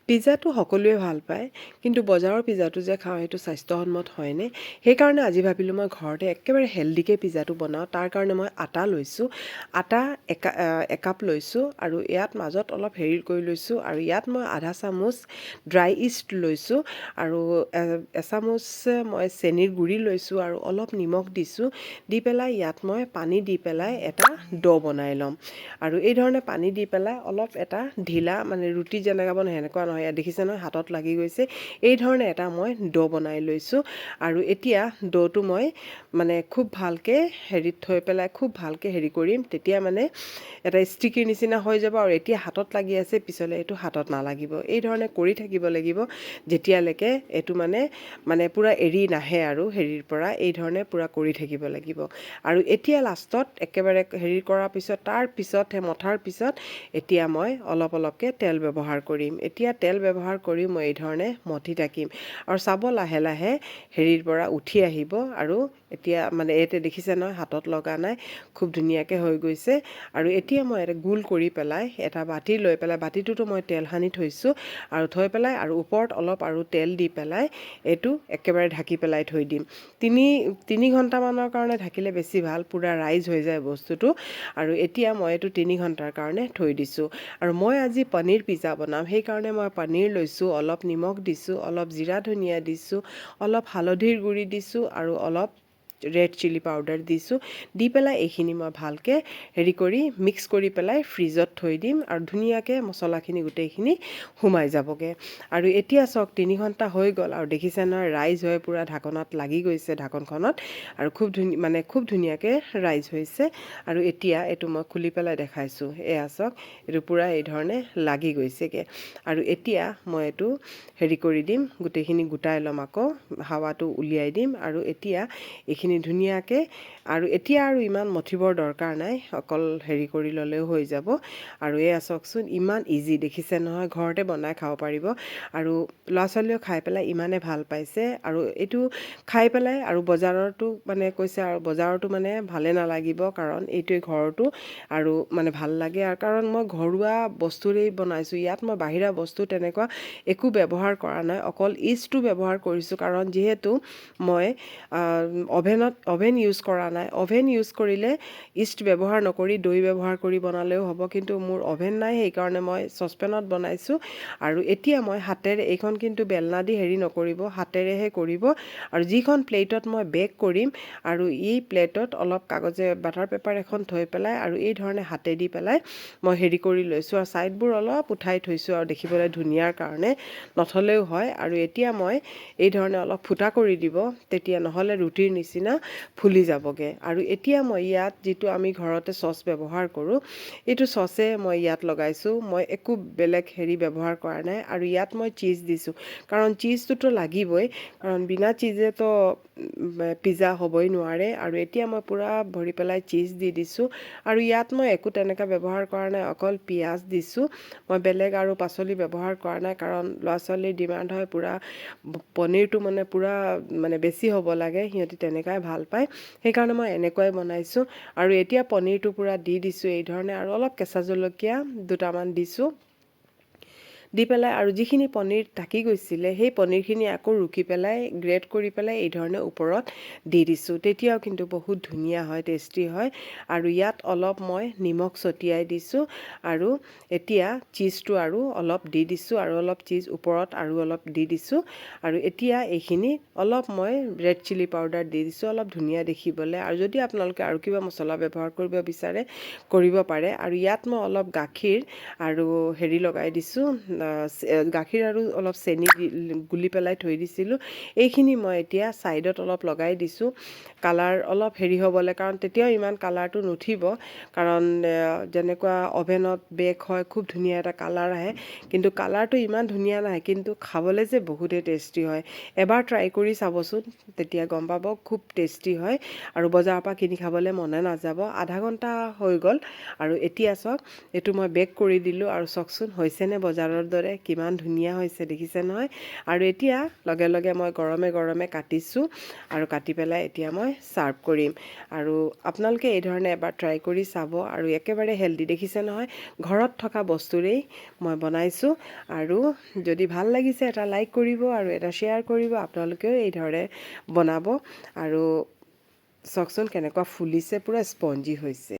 পিজ্জাটো সকলোৱে ভাল পায়, কিন্তু বজাৰৰ পিজ্জাটো যে খাওঁ সেইটো স্বাস্থ্যসন্মত হয়নে? সেইকাৰণে আজি ভাবিলোঁ মই ঘৰতে একেবাৰে হেল্ডিকৈ পিজ্জাটো বনাওঁ। তাৰ কাৰণে মই আটা লৈছোঁ। আটা একাপ লৈছোঁ আৰু ইয়াত মাজত অলপ হেৰি কৰি লৈছোঁ আৰু ইয়াত মই আধা চামুচ ড্ৰাই ইষ্ট লৈছোঁ আৰু এচামুচ মই চেনিৰ গুড়ি লৈছোঁ আৰু অলপ নিমখ দিছোঁ। দি পেলাই ইয়াত মই পানী দি পেলাই এটা বনাই ল'ম। আৰু এই ধৰণে পানী দি পেলাই অলপ এটা ঢিলা মানে ৰুটি যেনেকৈ বনাই সেনেকুৱা নহয়, ইয়াত দেখিছে নহয় হাতত লাগি গৈছে। এই ধৰণে এটা মই বনাই লৈছোঁ আৰু এতিয়া টো মই মানে খুব ভালকৈ হেৰিত থৈ পেলাই খুব ভালকৈ হেৰি কৰিম, তেতিয়া মানে এটা ষ্টিকিৰ নিচিনা হৈ যাব আৰু এতিয়া হাতত লাগি আছে, পিছলৈ এইটো হাতত নালাগিব। এই ধৰণে কৰি থাকিব লাগিব যেতিয়ালৈকে এইটো মানে পূৰা এৰি নাহে আৰু হেৰিৰ পৰা। এই ধৰণে পূৰা কৰি থাকিব লাগিব আৰু এতিয়া লাষ্টত একেবাৰে হেৰি কৰাৰ পিছত তাৰপিছতহে মঠাৰ পিছত এতিয়া মই অলপ অলপকৈ তেল ব্যৱহাৰ কৰিম। এতিয়া তেল ব্যৱহাৰ কৰি মই এই ধৰণে মঠি থাকিম আৰু চাব লাহে লাহে হেৰিৰ পৰা উঠি আহিব আৰু এতিয়া মানে ইয়াতে দেখিছে নহয় হাতত লগা নাই, খুব ধুনীয়াকৈ হৈ গৈছে। আৰু এতিয়া মই এটা গোল কৰি পেলাই এটা বাতি লৈ পেলাই, বাতিটোতো মই তেল সানি থৈছোঁ আৰু থৈ পেলাই আৰু ওপৰত অলপ আৰু তেল দি পেলাই এইটো একেবাৰে ঢাকি পেলাই থৈ দিম। তিনি ঘণ্টামানৰ কাৰণে ঢাকিলে বেছি ভাল, পূৰা ৰাইজ হৈ যায় বস্তুটো। আৰু এতিয়া মই এইটো 3 ঘণ্টাৰ কাৰণে থৈ দিছোঁ। আৰু মই আজি পনীৰ পিজ্জা বনাম, সেইকাৰণে মই পনীৰ লৈছোঁ, অলপ নিমখ দিছোঁ, অলপ জিৰা ধনিয়া দিছোঁ, অলপ হালধিৰ গুড়ি দিছোঁ আৰু অলপ ৰেড চিলি পাউডাৰ দিছোঁ। দি পেলাই এইখিনি মই ভালকৈ হেৰি কৰি মিক্স কৰি পেলাই ফ্ৰিজত থৈ দিম আৰু ধুনীয়াকৈ মছলাখিনি গোটেইখিনি সোমাই যাবগৈ। আৰু এতিয়া চাওক 3 ঘণ্টা হৈ গ'ল আৰু দেখিছে নহয় ৰাইজ হৈ পূৰা ঢাকনাত লাগি গৈছে, ঢাকনখনত, আৰু খুব ধুনীয়াকৈ ৰাইজ হৈছে। আৰু এতিয়া এইটো মই খুলি পেলাই দেখাইছোঁ, এয়া চাওক এইটো পূৰা এই ধৰণে লাগি গৈছেগৈ। আৰু এতিয়া মই এইটো হেৰি কৰি দিম, গোটেইখিনি গোটাই ল'ম, আকৌ হাৱাটো উলিয়াই দিম। আৰু এতিয়া এইখিনি ধুনীয়াকৈ এতিয়া আৰু ইমান মঠিবৰ দৰকাৰ নাই, অকল হেৰি কৰি ল'লেও হৈ যাব। আৰু এয়া চাওকচোন ইমান ইজি, দেখিছে নহয়, ঘৰতে বনাই খাব পাৰিব। আৰু ল'ৰা ছোৱালীয়েও খাই পেলাই ইমানে ভাল পাইছে। আৰু এইটো খাই পেলাই আৰু বজাৰতো মানে কৈছে আৰু বজাৰতো মানে ভালে নালাগিব, কাৰণ এইটোৱে ঘৰতো আৰু মানে ভাল লাগে। আৰু কাৰণ মই ঘৰুৱা বস্তুৰেই বনাইছোঁ, ইয়াত মই বাহিৰা বস্তু তেনেকুৱা একো ব্যৱহাৰ কৰা নাই, অকল ইষ্টটো ব্যৱহাৰ কৰিছোঁ। কাৰণ যিহেতু মই অভেন ইউজ কৰা নাই। অভেন ইউজ কৰিলে ইষ্ট ব্যৱহাৰ নকৰি দৈ ব্যৱহাৰ কৰি বনালেও হ'ব, কিন্তু মোৰ অভেন নাই, সেইকাৰণে মই চচপেনত বনাইছোঁ। আৰু এতিয়া মই হাতেৰে, এইখন কিন্তু বেলনা দি হেৰি নকৰিব, হাতেৰেহে কৰিব। আৰু যিখন প্লেটত মই বেক কৰিম আৰু এই প্লেটত অলপ বাটাৰ পেপাৰ এখন থৈ পেলাই আৰু এই ধৰণে হাতে দি পেলাই মই হেৰি কৰি লৈছোঁ আৰু ছাইডবোৰ অলপ উঠাই থৈছোঁ আৰু দেখিবলৈ ধুনীয়াৰ কাৰণে, নথলেও হয়। আৰু এতিয়া মই এই ধৰণে অলপ ফুটা কৰি দিব, তেতিয়া নহ'লে ৰুটিৰ নিচিনা ফুলি যাবগৈ। আৰু এতিয়া মই ইয়াত যিটো আমি ঘৰতে চচ ব্যৱহাৰ কৰোঁ, এইটো চচে মই ইয়াত লগাইছোঁ, মই একো বেলেগ হেৰি ব্যৱহাৰ কৰা নাই। আৰু ইয়াত মই চীজ দিছোঁ, কাৰণ চীজটোতো লাগিবই, কাৰণ বিনা চীজেতো পিজ্জা হ'বই নোৱাৰে। আৰু এতিয়া মই পূৰা ভৰি পেলাই চীজ দি দিছোঁ। আৰু ইয়াত মই একো তেনেকৈ ব্যৱহাৰ কৰা নাই, অকল পিঁয়াজ দিছোঁ, মই বেলেগ আৰু পাচলি ব্যৱহাৰ কৰা নাই। কাৰণ ল'ৰা ছোৱালীৰ ডিমাণ্ড হয় পূৰা পনীৰটো মানে পূৰা মানে বেছি হ'ব লাগে, সিহঁতি তেনেকুৱাই ভাল পায়, সেইকাৰণে মই এনেকুৱাই বনাইছোঁ। আৰু এতিয়া পনীৰটো পূৰা দি দিছোঁ এই ধৰণে, আৰু অলপ কেঁচা জলকীয়া দুটামান দিছোঁ, দি পেলাই আৰু যিখিনি পনীৰ থাকি গৈছিলে সেই পনীৰখিনি আকৌ ৰুকি পেলাই গ্ৰেট কৰি পেলাই এই ধৰণে ওপৰত দি দিছোঁ, তেতিয়াও কিন্তু বহুত ধুনীয়া হয়, টেষ্টি হয়। আৰু ইয়াত অলপ মই নিমখ ছটিয়াই দিছোঁ আৰু এতিয়া চীজটো আৰু অলপ দি দিছোঁ আৰু অলপ চীজ ওপৰত আৰু অলপ দি দিছোঁ। আৰু এতিয়া এইখিনি অলপ মই ৰেড চিলি পাউডাৰ দি দিছোঁ, অলপ ধুনীয়া দেখিবলৈ। আৰু যদি আপোনালোকে আৰু কিবা মছলা ব্যৱহাৰ কৰিব বিচাৰে কৰিব পাৰে। আৰু ইয়াত মই অলপ গাখীৰ আৰু হেৰি লগাই দিছোঁ, গাখীৰ আৰু অলপ চেনি গুলি পেলাই থৈ দিছিলোঁ, এইখিনি মই এতিয়া ছাইডত অলপ লগাই দিছোঁ, কালাৰ অলপ হেৰি হ'বলৈ, কাৰণ তেতিয়াও ইমান কালাৰটো নুঠিব, কাৰণ যেনেকুৱা অভেনত বেক হয় খুব ধুনীয়া এটা কালাৰ আহে, কিন্তু কালাৰটো ইমান ধুনীয়া নাহে, কিন্তু খাবলৈ যে বহুতেই টেষ্টি হয়। এবাৰ ট্ৰাই কৰি চাবচোন, তেতিয়া গম পাব খুব টেষ্টি হয় আৰু বজাৰৰ পৰা কিনি খাবলৈ মনে নাযাব। আধা ঘণ্টা হৈ গ'ল আৰু এতিয়া চাওক এইটো মই বেক কৰি দিলোঁ আৰু চাওকচোন হৈছেনে বজাৰৰ দৰে কিমান ধুনীয়া হৈছে দেখিছে নহয়। আৰু এতিয়া লগে লগে মই গৰমে গৰমে কাটিছোঁ আৰু কাটি পেলাই এতিয়া মই ছাৰ্ভ কৰিম। আৰু আপোনালোকে এই ধৰণে এবাৰ ট্ৰাই কৰি চাব আৰু একেবাৰে হেল্ডি দেখিছে নহয়, ঘৰত থকা বস্তুৰেই মই বনাইছোঁ। আৰু যদি ভাল লাগিছে এটা লাইক কৰিব আৰু এটা শ্বেয়াৰ কৰিব। আপোনালোকেও এই ধৰণে বনাব। আৰু চাওকচোন কেনেকুৱা ফুলিছে, পূৰা স্পঞ্জি হৈছে।